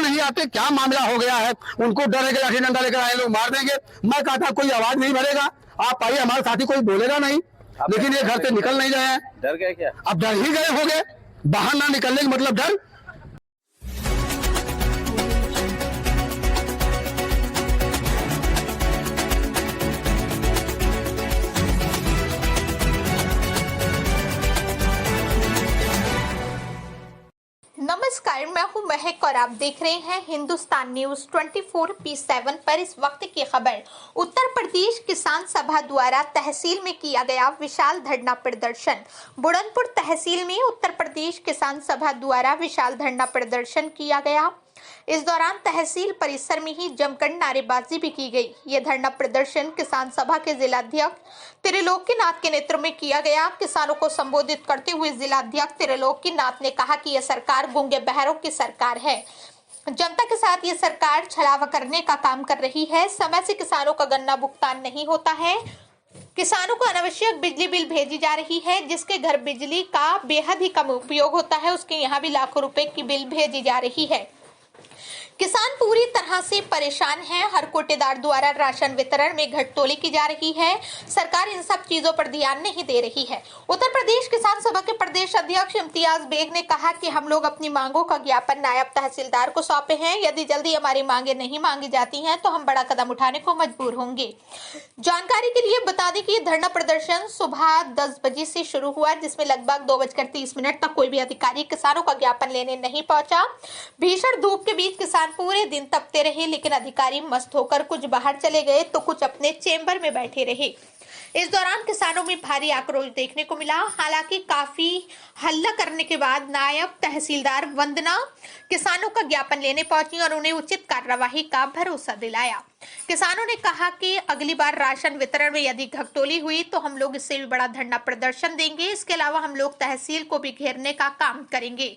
नहीं आते, क्या मामला हो गया है? उनको डर है कि लाठी डंडा लेकर आए लोग मार देंगे। मैं कहा था कोई आवाज नहीं भरेगा, आप आइए, हमारे साथी कोई बोलेगा नहीं, लेकिन ये घर से निकल नहीं रहे हैं। डर गए क्या? अब डर ही गए हो गए, बाहर ना निकलने का मतलब डर। नमस्कार, मैं हूं महक और आप देख रहे हैं हिंदुस्तान न्यूज 24/7 पर। इस वक्त की खबर। उत्तर प्रदेश किसान सभा द्वारा तहसील में किया गया विशाल धरना प्रदर्शन। बुरहानपुर तहसील में उत्तर प्रदेश किसान सभा द्वारा विशाल धरना प्रदर्शन किया गया। इस दौरान तहसील परिसर में ही जमकर नारेबाजी भी की गई। ये धरना प्रदर्शन किसान सभा के जिलाध्यक्ष त्रिलोकीनाथ के नेतृत्व में किया गया। किसानों को संबोधित करते हुए जिलाध्यक्ष त्रिलोकीनाथ ने कहा कि यह सरकार गूंगे बहरों की सरकार है। जनता के साथ ये सरकार छलावा करने का काम कर रही है। समय से किसानों का गन्ना भुगतान नहीं होता है। किसानों को अनावश्यक बिजली बिल भेजी जा रही है। जिसके घर बिजली का बेहद ही कम उपयोग होता है, उसके यहाँ भी लाखों रुपए की बिल भेजी जा रही है। किसान पूरी तरह से परेशान है। हर कोटेदार द्वारा राशन वितरण में घटतोली की जा रही है। सरकार इन सब चीजों पर ध्यान नहीं दे रही है। उत्तर प्रदेश किसान सभा के प्रदेश अध्यक्ष इम्तियाज बेग ने कहा कि हम लोग अपनी मांगों का ज्ञापन नायब तहसीलदार को सौंपे हैं। यदि जल्दी हमारी मांगे नहीं मांगी जाती हैं तो हम बड़ा कदम उठाने को मजबूर होंगे। जानकारी के लिए बता दें कि धरना प्रदर्शन सुबह 10 बजे से शुरू हुआ, जिसमें लगभग 2:30 तक कोई भी अधिकारी किसानों का ज्ञापन लेने नहीं पहुंचा। भीषण धूप के बीच किसान पूरे दिन तपते रहे, लेकिन अधिकारी मस्त होकर कुछ बाहर चले गए तो कुछ अपने चेंबर में बैठे रहे। इस दौरान किसानों में भारी आक्रोश देखने को मिला। हालांकि काफी हल्ला करने के बाद नायब तहसीलदार वंदना किसानों का ज्ञापन लेने पहुंची और उन्हें उचित कार्यवाही का भरोसा दिलाया। किसानों ने कहा कि अगली बार राशन वितरण में यदि घटतोली हुई तो हम लोग इससे भी बड़ा धरना प्रदर्शन देंगे। इसके अलावा हम लोग तहसील को भी घेरने का काम करेंगे।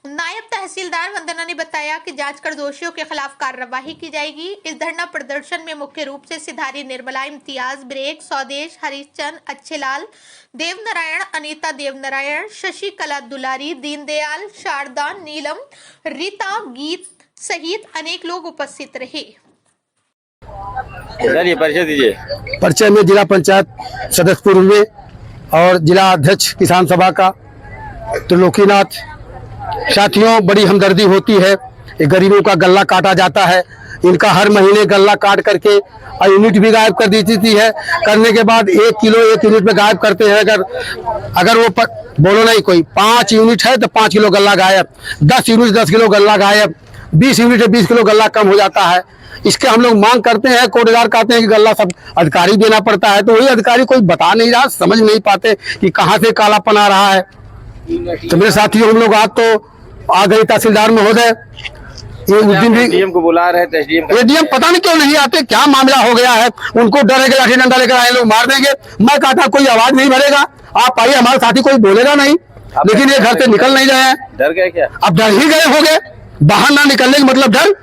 नायब तहसीलदार वंदना ने बताया कि जांच कर दोषियों के खिलाफ कार्रवाई की जाएगी। इस धरना प्रदर्शन में मुख्य रूप से सिधारी निर्मला, इम्तियाज, ब्रेक, स्वदेश, हरिश्चंद, अच्छेलाल, देवनारायण, अनीता देवनारायण, शशिकला दुलारी, दीनदयाल, शारदा, नीलम, रीता, गीत सहित अनेक लोग उपस्थित रहे। सर ये परिचय दीजिए। परिचय में जिला पंचायत सदस्य पूर्व में और जिला अध्यक्ष किसान सभा का त्रिलोकीनाथ। साथियों, बड़ी हमदर्दी होती है। गरीबों का गल्ला काटा जाता है। इनका हर महीने गल्ला काट करके यूनिट भी गायब कर दी थी है। करने के बाद 1 किलो 1 यूनिट में गायब करते हैं। अगर वो बोलो नहीं, कोई 5 यूनिट है तो 5 किलो गल्ला गायब, 10 यूनिट 10 किलो गल्ला गायब, 20 यूनिट है 20 किलो गल्ला कम हो जाता है। इसके हम लोग मांग करते हैं। कोटेदार कहते हैं कि गल्ला सब अधिकारी देना पड़ता है, तो वही अधिकारी कोई बता नहीं रहा, समझ नहीं पाते कि कहाँ से कालापन आ रहा है। तो मेरे साथियों, हम लोग आज तो आ गए तहसीलदार महोदय, ये उस दिन भी एसडीएम को बुला रहे थे। एसडीएम पता नहीं क्यों नहीं आते, क्या मामला हो गया है? उनको डर है कि लाठी डंडा लेकर आए लोग मार देंगे। मैं कहा था कोई आवाज नहीं भरेगा, आप आइए, हमारे साथी कोई बोलेगा नहीं, लेकिन ये घर से निकल नहीं रहे हैं। डर गए क्या? अब डर ही गए हो गए, बाहर ना निकलने का मतलब डर।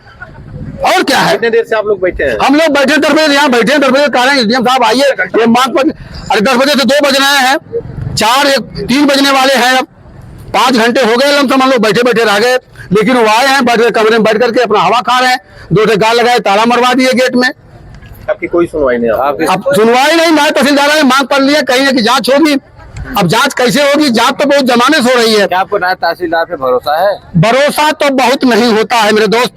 और क्या है? कितने देर से आप लोग बैठे हैं? हम लोग बैठे 10 बजे, यहाँ बैठे 10 बजे कह रहे हैं एसडीएम साहब आइए, ये मांग पर। अरे 10 बजे से 2 बज रहे हैं, 3 बजने वाले हैं। अब 5 घंटे हो गए, हम लोग बैठे बैठे रह गए, लेकिन वो आए हैं, कमरे में बैठ करके अपना हवा खा रहे हैं। 2 गाल लगाए, ताला मरवा दिए गेट में। आपकी कोई सुनवाई नहीं? अब सुनवाई नहीं। नायब तहसीलदार ने मांग कर लिया, कहीं कि जांच होगी। अब जांच कैसे होगी? जांच तो बहुत जमाने से हो रही है। क्या आपको नायब तहसीलदार पे भरोसा है? भरोसा तो बहुत नहीं होता है मेरे दोस्त।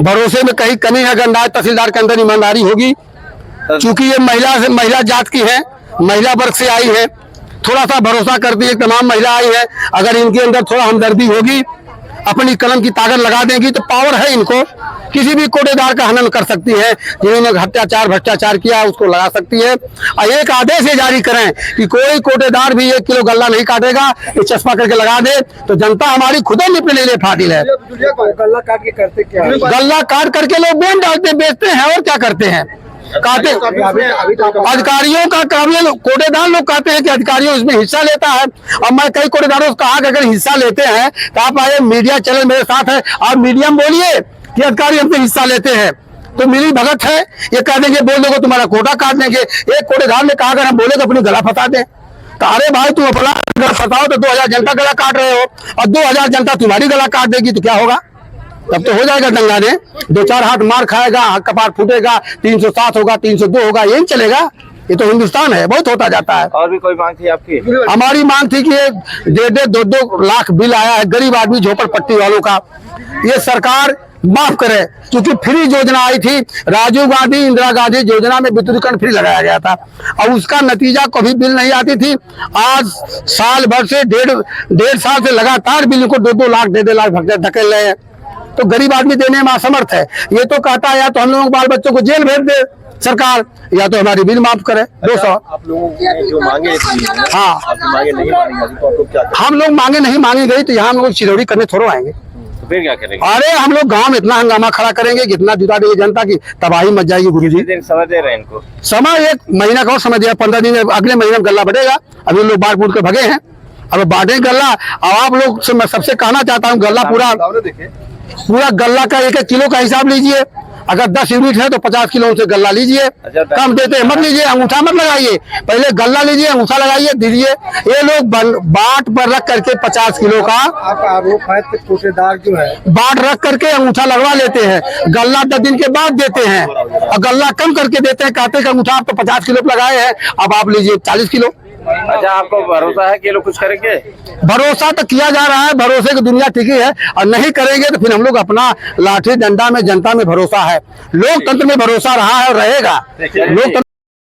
भरोसे में कहीं कमी है। अगर नायब तहसीलदार के अंदर ईमानदारी होगी, चूंकि ये महिला जात की है, महिला वर्ग से आई है, थोड़ा सा भरोसा करती है, तमाम महिला आई है। अगर इनके अंदर थोड़ा हमदर्दी होगी, अपनी कलम की ताकत लगा देंगी, तो पावर है इनको, किसी भी कोटेदार का हनन कर सकती है। जिन्होंने भ्रष्टाचार किया उसको लगा सकती है। और एक आदेश जारी करें कि कोई कोटेदार भी 1 किलो गल्ला नहीं काटेगा, ये चश्मा करके लगा दे, तो जनता हमारी खुदा निपटने लिए फाटिल है। गल्ला काट के करते क्या? गल्ला काट करके लोग बेच डालते, बेचते हैं, और क्या करते हैं? कहते अधिकारियों का काम, कोटेदार लोग कहते हैं कि अधिकारियों इसमें हिस्सा लेता है। और मैं कई कोटेदारों से कहा कि अगर हिस्सा लेते हैं तो आप आए, मीडिया चैनल मेरे साथ है, आप मीडिया में बोलिए कि अधिकारी हमसे हिस्सा लेते हैं, तो मिली भगत है। ये कह देंगे, बोल दोगे तुम्हारा कोटा काट देंगे। एक कोटेदार ने कहा अगर हम बोले तो अपनी गला फंसा दें, तो अरे भाई तुम अपना गला फंसाओ तो 2000 जनता गला काट रहे हो, और 2000 जनता तुम्हारी गला काट देगी तो क्या होगा? तब तो हो जाएगा दंगा ने, 2-4 हाथ मार खाएगा, कपार फूटेगा, 307 होगा, 302 होगा, यही चलेगा। ये तो हिंदुस्तान है, बहुत होता जाता है। और भी कोई मांग थी आपकी? हमारी मांग थी कि ये 1.5-2 लाख बिल आया है गरीब आदमी झोपड़पट्टी वालों का, ये सरकार माफ करे। क्योंकि फ्री योजना आई थी, राजीव गांधी इंदिरा गांधी योजना में विद्युतीकरण फ्री लगाया गया था, और उसका नतीजा कभी बिल नहीं आती थी। आज साल भर से डेढ़ साल से लगातार बिल को 2-2 लाख 1.5 लाख धकेल रहे हैं। तो गरीब आदमी देने में असमर्थ है। ये तो कहता है या तो हम लोगों बाल बच्चों को जेल भेज दे सरकार, या तो हमारी बिल माफ करे 200। आप लोगों ने जो मांगे थी, हाँ, आपकी मांगे नहीं मानी गई, तो आप लोग क्या करें? हम लोग मांगे नहीं मांगी गई तो यहाँ हम लोग चिरौरी करने थोड़ा आएंगे। तो फिर क्या करेंगे? अरे हम लोग गांव में इतना हंगामा खड़ा करेंगे कि इतना जुटा देंगे जनता की तबाही मच जाएगी। गुरु जी दिन समय दे रहे हैं इनको? समय 1 महीना का और समय दिया, 15 दिन, अगले महीने में गल्ला बढ़ेगा। अभी लोग बांट बूट के भगे हैं, अब बांटे गल्ला। और आप लोग से मैं सबसे कहना चाहता हूँ, गल्ला पूरा गल्ला का 1-1 किलो का हिसाब लीजिए। अगर 10 यूनिट है तो 50 किलो से गल्ला लीजिए। कम देते हैं मत लीजिए, अंगूठा मत लगाइए, पहले गल्ला लीजिए, अंगूठा लगाइए, दीजिए। ये लोग बाट पर रख करके 50 किलो का आपका आरोप है कि ठेकेदार जो है बाट रख करके अंगूठा लगवा लेते हैं, गल्ला 10 दिन के बाद देते हैं, और गल्ला कम करके देते हैं। कहते हैं अंगूठा आप तो 50 किलो लगाए हैं, अब आप लीजिए 40 किलो। अच्छा, आपको भरोसा है कि ये लोग कुछ करेंगे? भरोसा तो किया जा रहा है, भरोसे की दुनिया टिकी है, और नहीं करेंगे तो फिर हम लोग अपना लाठी डंडा में जनता में भरोसा है। लोकतंत्र में भरोसा रहा है और रहेगा। लोकतंत्र